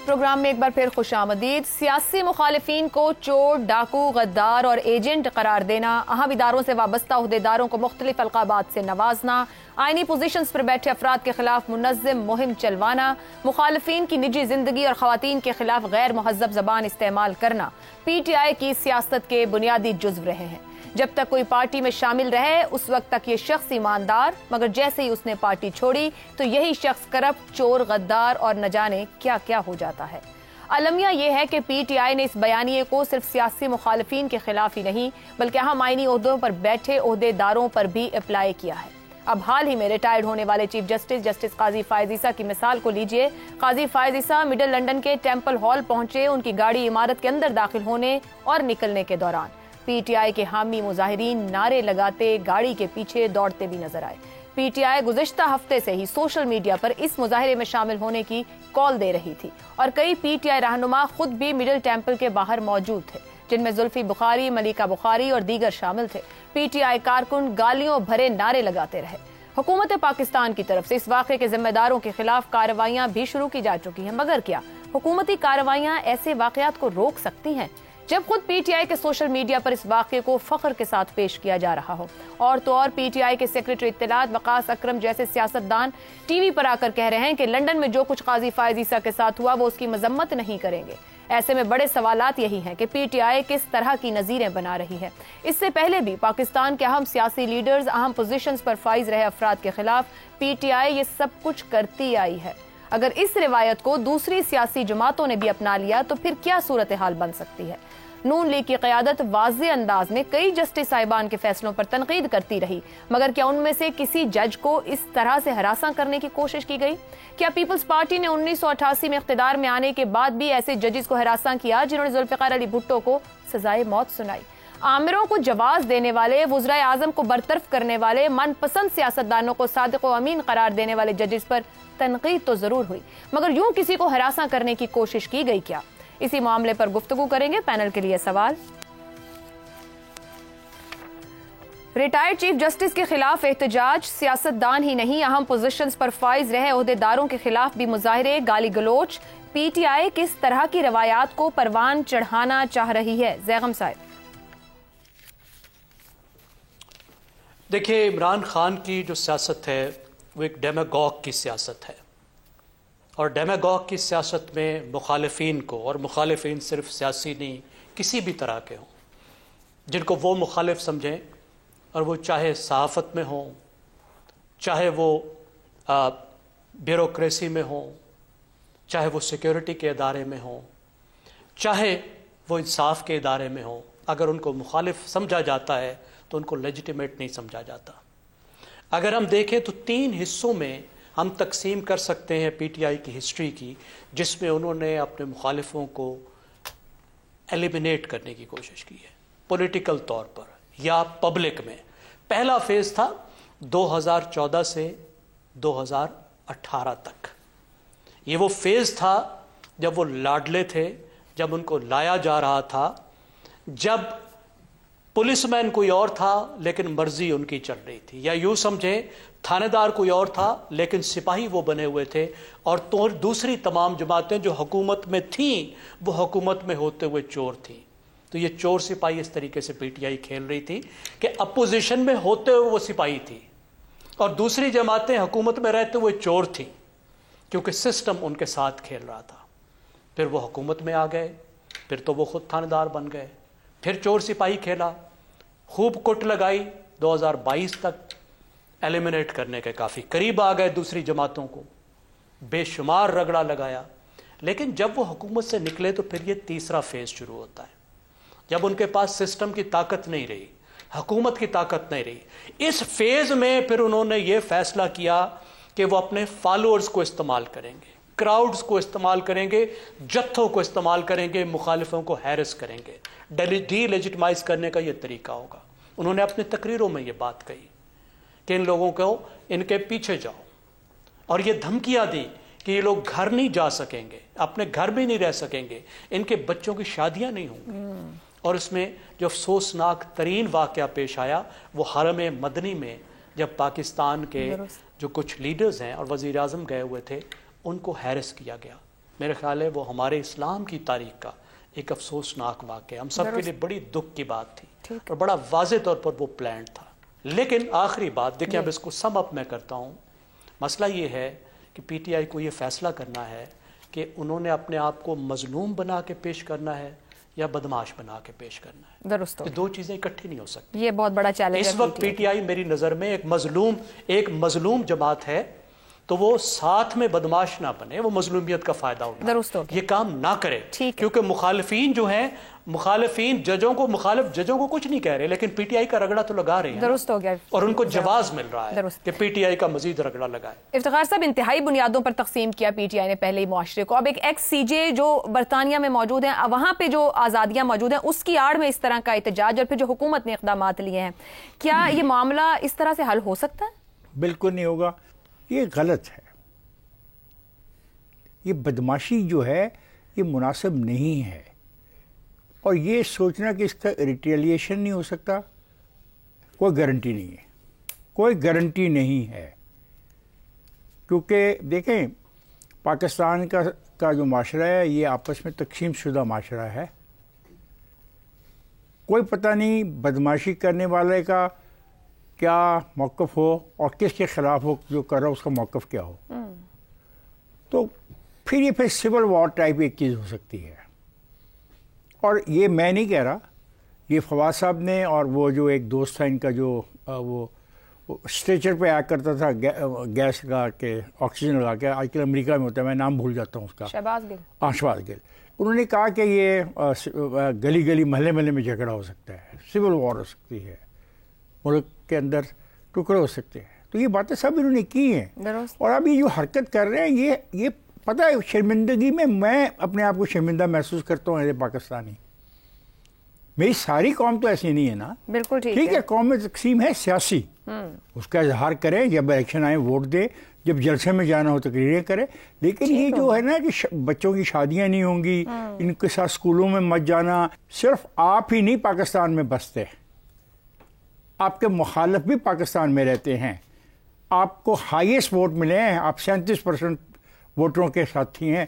Programme میں ایک بار پھر خوش آمدید۔ سیاسی مخالفین کو چور، ڈاکو، غدار اور ایجنٹ قرار دینا، اہم اداروں سے وابستہ عہدیداروں کو مختلف القابات سے نوازنا، آئینی پوزیشنز پر بیٹھے افراد کے خلاف منظم مہم چلوانا، مخالفین کی نجی زندگی اور خواتین کے خلاف غیر مہذب زبان استعمال کرنا پی ٹی آئی کی سیاست کے بنیادی جزو رہے ہیں۔ جب تک کوئی پارٹی میں شامل رہے اس وقت تک یہ شخص ایماندار، مگر جیسے ہی اس نے پارٹی چھوڑی تو یہی شخص کرپٹ، چور، غدار اور نہ جانے کیا کیا ہو جاتا ہے۔ المیہ یہ ہے کہ پی ٹی آئی نے اس بیانیے کو صرف سیاسی مخالفین کے خلاف ہی نہیں بلکہ اہم آئینی عہدوں پر بیٹھے عہدیداروں پر بھی اپلائی کیا ہے۔ اب حال ہی میں ریٹائرڈ ہونے والے چیف جسٹس قاضی فائز عیسیٰ کی مثال کو لیجئے۔ قاضی فائز عیسیٰ مڈل لنڈن کے ٹیمپل ہال پہنچے، ان کی گاڑی عمارت کے اندر داخل ہونے اور نکلنے کے دوران پی ٹی آئی کے حامی مظاہرین نعرے لگاتے گاڑی کے پیچھے دوڑتے بھی نظر آئے۔ پی ٹی آئی گزشتہ ہفتے سے ہی سوشل میڈیا پر اس مظاہرے میں شامل ہونے کی کال دے رہی تھی اور کئی پی ٹی آئی رہنما خود بھی مڈل ٹیمپل کے باہر موجود تھے، جن میں زلفی بخاری، ملیکہ بخاری اور دیگر شامل تھے۔ پی ٹی آئی کارکن گالیوں بھرے نعرے لگاتے رہے۔ حکومت پاکستان کی طرف سے اس واقعے کے ذمہ داروں کے خلاف کارروائیاں بھی شروع کی جا چکی ہیں، مگر کیا حکومتی کارروائیاں ایسے واقعات کو روک سکتی ہیں؟ جب خود پی ٹی آئی کے سوشل میڈیا پر اس واقعے کو فخر کے ساتھ پیش کیا جا رہا ہو، اور تو اور پی ٹی آئی کے سیکریٹری اطلاعات وقاص اکرم جیسے سیاستدان ٹی وی پر آ کر کہہ رہے ہیں کہ لنڈن میں جو کچھ قاضی فائز عیسیٰ کے ساتھ ہوا وہ اس کی مذمت نہیں کریں گے۔ ایسے میں بڑے سوالات یہی ہیں کہ پی ٹی آئی کس طرح کی نظیریں بنا رہی ہے۔ اس سے پہلے بھی پاکستان کے اہم سیاسی لیڈرز، اہم پوزیشنز پر فائز رہے افراد کے خلاف پی ٹی آئی یہ سب کچھ کرتی آئی ہے۔ اگر اس روایت کو دوسری سیاسی جماعتوں نے بھی اپنا لیا تو پھر کیا صورتحال بن سکتی ہے؟ نون لیگ کی قیادت واضح انداز میں کئی جسٹس صاحبان کے فیصلوں پر تنقید کرتی رہی، مگر کیا ان میں سے کسی جج کو اس طرح سے ہراساں کرنے کی کوشش کی گئی؟ کیا پیپلز پارٹی نے 1988 میں اقتدار میں آنے کے بعد بھی ایسے ججز کو ہراساں کیا جنہوں نے ذوالفقار علی بھٹو کو سزائے موت سنائی؟ آمروں کو جواز دینے والے، وزرائے اعظم کو برطرف کرنے والے، من پسند سیاستدانوں کو صادق و امین قرار دینے والے ججز پر تنقید تو ضرور ہوئی، مگر یوں کسی کو ہراساں کرنے کی کوشش کی گئی کیا؟ اسی معاملے پر گفتگو کریں گے۔ پینل کے لیے سوال: ریٹائرڈ چیف جسٹس کے خلاف احتجاج، سیاستدان ہی نہیں اہم پوزیشنز پر فائز رہے عہدیداروں کے خلاف بھی مظاہرے، گالی گلوچ، پی ٹی آئی کس طرح کی روایات کو پروان چڑھانا چاہ رہی ہے؟ زیغم صاحب۔ دیکھیے، عمران خان کی جو سیاست ہے وہ ایک ڈیماگوگ کی سیاست ہے، اور ڈیماگوگ کی سیاست میں مخالفین کو، اور مخالفین صرف سیاسی نہیں کسی بھی طرح کے ہوں، جن کو وہ مخالف سمجھیں، اور وہ چاہے صحافت میں ہوں، چاہے وہ بیوروکریسی میں ہوں، چاہے وہ سیکیورٹی کے ادارے میں ہوں، چاہے وہ انصاف کے ادارے میں ہوں، اگر ان کو مخالف سمجھا جاتا ہے تو ان کو لیجیٹیمیٹ نہیں سمجھا جاتا۔ اگر ہم دیکھیں تو 3 حصوں میں ہم تقسیم کر سکتے ہیں پی ٹی آئی کی ہسٹری کی، جس میں انہوں نے اپنے مخالفوں کو ایلیمینیٹ کرنے کی کوشش کی ہے، پولیٹیکل طور پر یا پبلک میں۔ پہلا فیز تھا 2014 سے 2018 تک۔ یہ وہ فیز تھا جب وہ لاڈلے تھے، جب ان کو لایا جا رہا تھا، جب پولیس مین کوئی اور تھا لیکن مرضی ان کی چل رہی تھی، یا یوں سمجھیں تھانے دار کوئی اور تھا لیکن سپاہی وہ بنے ہوئے تھے، اور دوسری تمام جماعتیں جو حکومت میں تھیں وہ حکومت میں ہوتے ہوئے چور تھیں۔ تو یہ چور سپاہی اس طریقے سے پی ٹی آئی کھیل رہی تھی کہ اپوزیشن میں ہوتے ہوئے وہ سپاہی تھی، اور دوسری جماعتیں حکومت میں رہتے ہوئے چور تھیں، کیونکہ سسٹم ان کے ساتھ کھیل رہا تھا۔ پھر وہ حکومت میں آ گئے، پھر تو وہ خود تھانے دار بن گئے، پھر چور سپاہی کھیلا، خوب کٹ لگائی، 2022 تک ایلیمینیٹ کرنے کے کافی قریب آ گئے دوسری جماعتوں کو، بے شمار رگڑا لگایا۔ لیکن جب وہ حکومت سے نکلے تو پھر یہ تیسرا فیز شروع ہوتا ہے، جب ان کے پاس سسٹم کی طاقت نہیں رہی، حکومت کی طاقت نہیں رہی۔ اس فیز میں پھر انہوں نے یہ فیصلہ کیا کہ وہ اپنے فالوورز کو استعمال کریں گے، کراؤڈز کو استعمال کریں گے، جتھوں کو استعمال کریں گے، مخالفوں کو ہیرس کریں گے، ڈی لیجٹمائز کرنے کا یہ طریقہ ہوگا۔ انہوں نے اپنی تقریروں میں یہ بات کہی کہ ان لوگوں کو ان کے پیچھے جاؤ، اور یہ دھمکیاں دی کہ یہ لوگ گھر نہیں جا سکیں گے، اپنے گھر بھی نہیں رہ سکیں گے، ان کے بچوں کی شادیاں نہیں ہوں گی۔ اور اس میں جو افسوسناک ترین واقعہ پیش آیا وہ حرم مدنی میں، جب پاکستان کے جو کچھ لیڈرز ہیں اور وزیر اعظم گئے ہوئے تھے، ان کو ہیرس کیا گیا، میرے خیال ہے وہ ہمارے اسلام کی تاریخ کا ایک افسوسناک واقعہ، ہم سب کے لیے بڑی دکھ کی بات تھی اور بڑا واضح طور پر وہ پلانڈ تھا. لیکن آخری بات دیکھیں، اب اس کو سم اپ میں کرتا ہوں. مسئلہ یہ ہے کہ پی ٹی آئی کو یہ فیصلہ کرنا ہے کہ انہوں نے اپنے آپ کو مظلوم بنا کے پیش کرنا ہے یا بدماش بنا کے پیش کرنا ہے. درست، یہ دو چیزیں اکٹھی نہیں ہو سکتی. یہ بہت بڑا چیلنج ہے. اس وقت پی ٹی آئی میری نظر میں ایک مظلوم جماعت ہے، تو وہ ساتھ میں بدماش نہ بنے، وہ مظلومیت کا فائدہ اٹھائے، یہ کام نہ کرے. کیونکہ مخالفین جو ہیں، مخالفین ججوں کو کچھ نہیں کہہ رہے، لیکن پی ٹی آئی کا رگڑا تو لگا رہے ہیں. درست ہو گیا، اور ان کو جواز مل رہا ہے کہ پی ٹی آئی کا مزید رگڑا لگائے. افتخار صاحب، انتہائی بنیادوں پر تقسیم کیا پی ٹی آئی نے پہلے ہی معاشرے کو. اب ایک ایکس سی جے جو برطانیہ میں موجود ہیں، وہاں پہ جو آزادیاں موجود ہیں، اس کی آڑ میں اس طرح کا احتجاج، اور پھر جو حکومت نے اقدامات لیے ہیں، کیا یہ معاملہ اس طرح سے حل ہو سکتا ہے؟ بالکل نہیں ہوگا، یہ غلط ہے. یہ بدماشی جو ہے یہ مناسب نہیں ہے، اور یہ سوچنا کہ اس کا ریٹیلیشن نہیں ہو سکتا، کوئی گارنٹی نہیں ہے، کوئی گارنٹی نہیں ہے. کیونکہ دیکھیں، پاکستان کا جو معاشرہ ہے یہ آپس میں تقسیم شدہ معاشرہ ہے. کوئی پتہ نہیں بدماشی کرنے والے کا کیا موقف ہو اور کس کے خلاف ہو، جو کر رہا ہو اس کا موقف کیا ہو. تو پھر سول وار ٹائپ ایک چیز ہو سکتی ہے. اور یہ میں نہیں کہہ رہا، یہ فواد صاحب نے، اور وہ جو ایک دوست تھا ان کا جو وہ اسٹریچر پہ آیا کرتا تھا گیس لگا کے، آکسیجن لگا کے، آج کل امریکہ میں ہوتا ہے، میں نام بھول جاتا ہوں اس کا، شہباز گل. انہوں نے کہا کہ یہ گلی گلی محلے میں جھگڑا ہو سکتا ہے، سول وار ہو سکتی ہے، ملک کے اندر ٹکڑے ہو سکتے ہیں. تو یہ باتیں سب انہوں نے کی ہیں. اور اب یہ جو حرکت کر رہے ہیں، یہ پتہ ہے شرمندگی میں اپنے آپ کو شرمندہ محسوس کرتا ہوں ایز اے پاکستانی. میری ساری قوم تو ایسی نہیں ہے نا. بالکل ٹھیک ہے، قوم میں تقسیم ہے سیاسی، اس کا اظہار کریں، جب الیکشن آئے ووٹ دے، جب جلسے میں جانا ہو تقریریں کرے. لیکن یہ جو ہے نا کہ بچوں کی شادیاں نہیں ہوں گی، ان کے ساتھ اسکولوں میں مت جانا. صرف آپ ہی نہیں پاکستان میں بستے، آپ کے مخالف بھی پاکستان میں رہتے ہیں. آپ کو ہائیسٹ ووٹ ملے ہیں، آپ 37% ووٹروں کے ساتھی ہیں،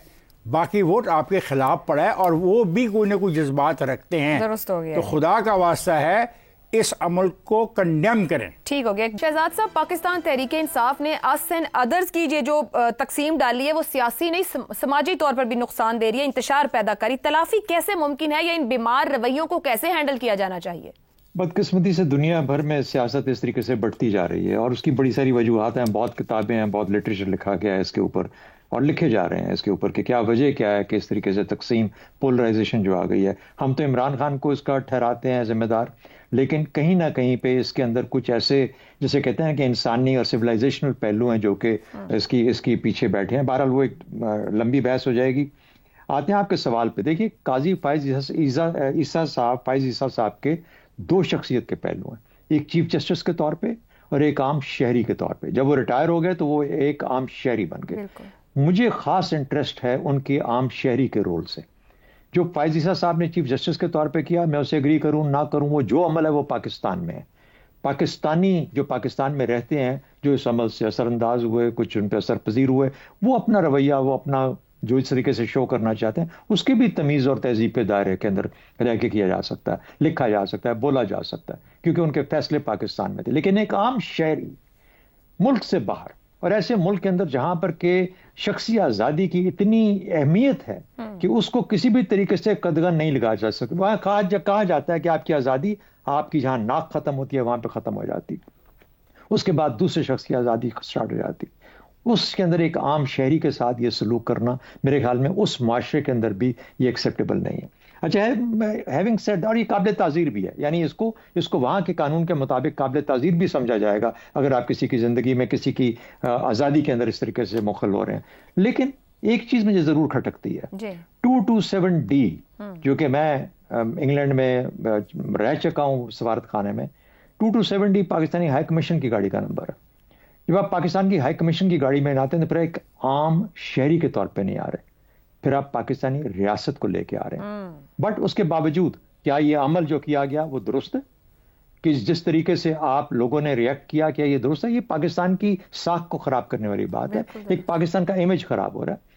باقی ووٹ آپ کے خلاف پڑا ہے، اور وہ بھی کوئی نہ کوئی جذبات رکھتے ہیں. درست ہو گیا. تو خدا کا واسطہ ہے اس عمل کو کنڈیم کریں. ٹھیک ہو گیا. شہزاد صاحب، پاکستان تحریک انصاف نے اس اینڈ ادرز کی یہ جو تقسیم ڈالی ہے وہ سیاسی نہیں، سماجی طور پر بھی نقصان دے رہی ہے، انتشار پیدا کری. تلافی کیسے ممکن ہے، یا ان بیمار رویوں کو کیسے ہینڈل کیا جانا چاہیے؟ بدقسمتی سے دنیا بھر میں سیاست اس طریقے سے بڑھتی جا رہی ہے، اور اس کی بڑی ساری وجوہات ہیں. بہت کتابیں ہیں، بہت لٹریچر لکھا گیا ہے اس کے اوپر، اور لکھے جا رہے ہیں اس کے اوپر کہ کیا وجہ کیا ہے کہ اس طریقے سے تقسیم، پولرائزیشن جو آ گئی ہے. ہم تو عمران خان کو اس کا ٹھہراتے ہیں ذمہ دار، لیکن کہیں نہ کہیں پہ اس کے اندر کچھ ایسے جسے کہتے ہیں کہ انسانی اور سویلائزیشنل پہلو ہیں جو کہ اس کی پیچھے بیٹھے ہیں. بہرحال وہ ایک لمبی بحث ہو جائے گی. آتے ہیں آپ کے سوال پہ. دیکھیے، قاضی فائز عیسیٰ صاحب کے دو شخصیت کے پہلو ہیں، ایک چیف جسٹس کے طور پہ اور ایک عام شہری کے طور پہ. جب وہ ریٹائر ہو گئے تو وہ ایک عام شہری بن گئے. مجھے خاص انٹرسٹ ہے ان کے عام شہری کے رول سے. جو فائز عیسیٰ صاحب نے چیف جسٹس کے طور پہ کیا، میں اسے اگری کروں نہ کروں، وہ جو عمل ہے وہ پاکستان میں ہے. پاکستانی جو پاکستان میں رہتے ہیں، جو اس عمل سے اثر انداز ہوئے، کچھ ان پہ اثر پذیر ہوئے، وہ اپنا رویہ، وہ اپنا جو اس طریقے سے شو کرنا چاہتے ہیں، اس کے بھی تمیز اور تہذیب کے دائرے کے اندر رہ کے کیا جا سکتا ہے، لکھا جا سکتا ہے، بولا جا سکتا ہے، کیونکہ ان کے فیصلے پاکستان میں تھے. لیکن ایک عام شہری ملک سے باہر، اور ایسے ملک کے اندر جہاں پر کہ شخصی آزادی کی اتنی اہمیت ہے کہ اس کو کسی بھی طریقے سے قدغن نہیں لگا جا سکتا. وہاں کہا جاتا ہے کہ آپ کی آزادی، آپ کی جہاں ناک ختم ہوتی ہے وہاں پہ ختم ہو جاتی، اس کے بعد دوسرے شخص کی آزادی اسٹارٹ ہو جاتی. اس کے اندر ایک عام شہری کے ساتھ یہ سلوک کرنا میرے خیال میں اس معاشرے کے اندر بھی یہ ایکسیپٹیبل نہیں ہے. اچھا، ہیونگ سیڈ، اور یہ قابل تعزیر بھی ہے، یعنی اس کو وہاں کے قانون کے مطابق قابل تعزیر بھی سمجھا جائے گا اگر آپ کسی کی زندگی میں کسی کی آزادی کے اندر اس طریقے سے مخل ہو رہے ہیں. لیکن ایک چیز مجھے ضرور کھٹکتی ہے، 227D، جو کہ میں انگلینڈ میں رہ چکا ہوں سفارت خانے میں. 227D پاکستانی ہائی کمیشن کی گاڑی کا نمبر ہے. جب آپ پاکستان کی ہائی کمیشن کی گاڑی میں آتے ہیں تو پھر ایک عام شہری کے طور پہ نہیں آ رہے، پھر آپ پاکستانی ریاست کو لے کے آ رہے ہیں. بٹ اس کے باوجود کیا یہ عمل جو کیا گیا وہ درست ہے؟ کہ جس طریقے سے آپ لوگوں نے ریئیکٹ کیا، کیا یہ درست ہے؟ یہ پاکستان کی ساکھ کو خراب کرنے والی بات ہے، ایک پاکستان کا امیج خراب ہو رہا ہے.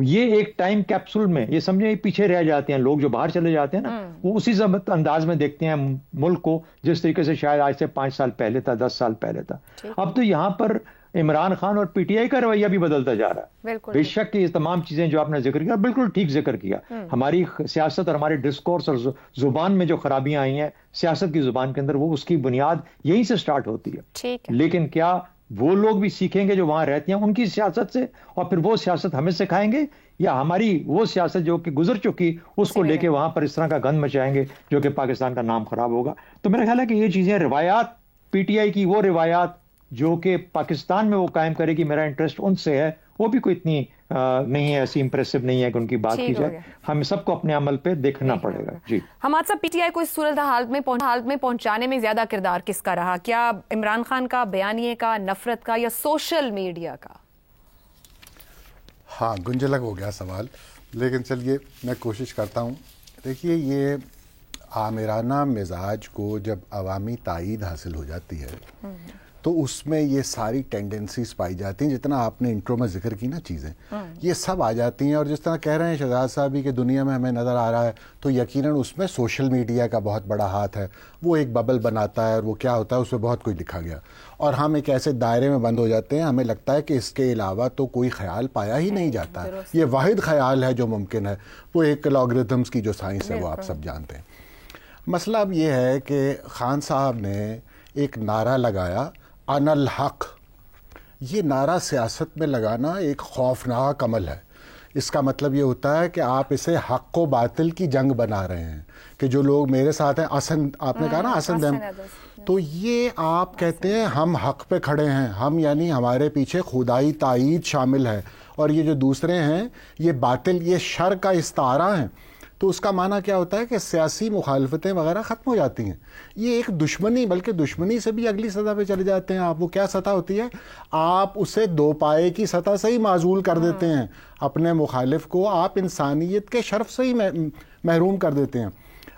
یہ ایک ٹائم کیپسول میں یہ سمجھیں پیچھے رہ جاتے ہیں لوگ جو باہر چلے جاتے ہیں نا، وہ اسی انداز میں دیکھتے ہیں ملک کو جس طریقے سے شاید آج سے 5 سال پہلے تھا، 10 سال پہلے تھا. اب تو یہاں پر عمران خان اور پی ٹی آئی کا رویہ بھی بدلتا جا رہا ہے. بے شک یہ تمام چیزیں جو آپ نے ذکر کیا بالکل ٹھیک ذکر کیا. ہماری سیاست اور ہمارے ڈسکورس اور زبان میں جو خرابیاں آئی ہیں سیاست کی زبان کے اندر، وہ اس کی بنیاد یہیں سے سٹارٹ ہوتی ہے. لیکن کیا وہ لوگ بھی سیکھیں گے جو وہاں رہتے ہیں ان کی سیاست سے، اور پھر وہ سیاست ہمیں سکھائیں گے، یا ہماری وہ سیاست جو کہ گزر چکی اس کو لے کے وہاں پر اس طرح کا گند مچائیں گے جو کہ پاکستان کا نام خراب ہوگا. تو میرا خیال ہے کہ یہ چیزیں روایات پی ٹی آئی کی، وہ روایات جو کہ پاکستان میں وہ قائم کرے گی، میرا انٹرسٹ ان سے ہے، وہ بھی کوئی اتنی نہیں ہے، ایسی امپریسو نہیں ہے کہ ان کی بات کی جائے. ہمیں سب کو اپنے عمل پہ دیکھنا پڑے گا. جی حماد صاحب، پی ٹی آئی کو اس صورتحال میں پہنچانے میں زیادہ کردار کس کا رہا؟ کیا عمران خان کا، بیانیے کا، نفرت کا، یا سوشل میڈیا کا؟ ہاں گنجلک ہو گیا سوال، لیکن چلیے میں کوشش کرتا ہوں. دیکھیے، یہ آمرانہ مزاج کو جب عوامی تائید حاصل ہو جاتی ہے تو اس میں یہ ساری ٹینڈنسیز پائی جاتی ہیں، جتنا آپ نے انٹرو میں ذکر کی نا چیزیں، یہ سب آ جاتی ہیں. اور جس طرح کہہ رہے ہیں شہزاد صاحب بھی کہ دنیا میں ہمیں نظر آ رہا ہے، تو یقیناً اس میں سوشل میڈیا کا بہت بڑا ہاتھ ہے. وہ ایک ببل بناتا ہے، اور وہ کیا ہوتا ہے اس میں بہت کچھ لکھا گیا، اور ہم ایک ایسے دائرے میں بند ہو جاتے ہیں، ہمیں لگتا ہے کہ اس کے علاوہ تو کوئی خیال پایا ہی نہیں جاتا ہے. یہ واحد خیال ہے جو ممکن ہے، وہ ایک لاگرتھمز کی جو سائنس ہے وہ آپ سب جانتے ہیں. مسئلہ اب یہ ہے کہ خان صاحب نے ایک نعرہ لگایا، انا الحق. یہ نعرہ سیاست میں لگانا ایک خوفناک عمل ہے. اس کا مطلب یہ ہوتا ہے کہ آپ اسے حق و باطل کی جنگ بنا رہے ہیں، کہ جو لوگ میرے ساتھ ہیں، اسن آپ نے کہا نا اسن دم، تو یہ آپ کہتے ہیں ہم حق پہ کھڑے ہیں، ہم یعنی ہمارے پیچھے خدائی تائید شامل ہے، اور یہ جو دوسرے ہیں یہ باطل، یہ شر کا استعارہ ہیں. تو اس کا معنی کیا ہوتا ہے کہ سیاسی مخالفتیں وغیرہ ختم ہو جاتی ہیں. یہ ایک دشمنی، بلکہ دشمنی سے بھی اگلی سطح پہ چلے جاتے ہیں آپ. وہ کیا سطح ہوتی ہے؟ آپ اسے دو پائے کی سطح سے ہی معزول کر دیتے ہیں، اپنے مخالف کو آپ انسانیت کے شرف سے ہی محروم کر دیتے ہیں.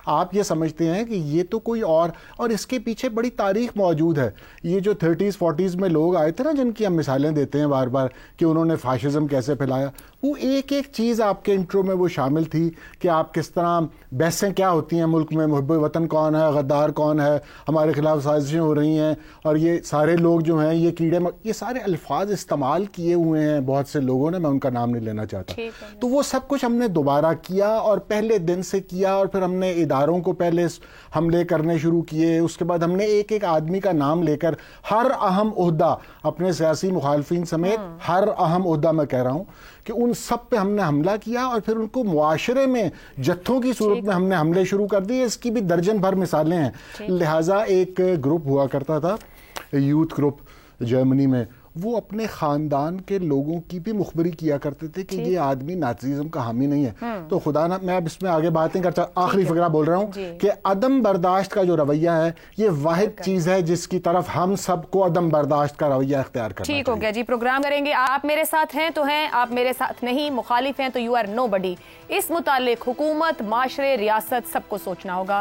آپ یہ سمجھتے ہیں کہ یہ تو کوئی اور اس کے پیچھے بڑی تاریخ موجود ہے. یہ جو 30s 40s میں لوگ آئے تھے نا، جن کی ہم مثالیں دیتے ہیں بار بار کہ انہوں نے فاشزم کیسے پھیلایا، وہ ایک ایک چیز آپ کے انٹرو میں وہ شامل تھی کہ آپ کس طرح بحثیں کیا ہوتی ہیں ملک میں، محب وطن کون ہے، غدار کون ہے، ہمارے خلاف سازشیں ہو رہی ہیں، اور یہ سارے لوگ جو ہیں یہ کیڑے یہ سارے الفاظ استعمال کیے ہوئے ہیں بہت سے لوگوں نے. میں ان کا نام نہیں لینا چاہتا. تو وہ سب کچھ ہم نے دوبارہ کیا، اور پہلے دن سے کیا، اور پھر ہم نے اداروں کو پہلے حملے کرنے شروع کیے. اس کے بعد ہم نے ایک ایک آدمی کا نام لے کر ہر اہم عہدہ، اپنے سیاسی مخالفین سمیت ہر اہم عہدہ میں کہہ رہا ہوں کہ ان سب پہ ہم نے حملہ کیا، اور پھر ان کو معاشرے میں جتھوں کی صورت میں ہم نے حملے شروع کر دیے. اس کی بھی درجن بھر مثالیں ہیں. لہٰذا ایک گروپ ہوا کرتا تھا، یوتھ گروپ جرمنی میں، وہ اپنے خاندان کے لوگوں کی بھی مخبری کیا کرتے تھے کہ یہ آدمی نازیزم کا حامی نہیں ہے. تو خدا نہ، میں اب اس میں آگے باتیں کرتا، آخری فقرہ بول رہا ہوں کہ عدم برداشت کا جو رویہ ہے یہ واحد چیز ہے جس کی طرف ہم سب کو عدم برداشت کا رویہ اختیار کرنا چاہیے. ٹھیک ہو گیا جی، پروگرام کریں گے. آپ میرے ساتھ ہیں تو ہیں، آپ میرے ساتھ نہیں، مخالف ہیں تو یو آر نو بڈی. اس متعلق حکومت، معاشرے، ریاست سب کو سوچنا ہوگا.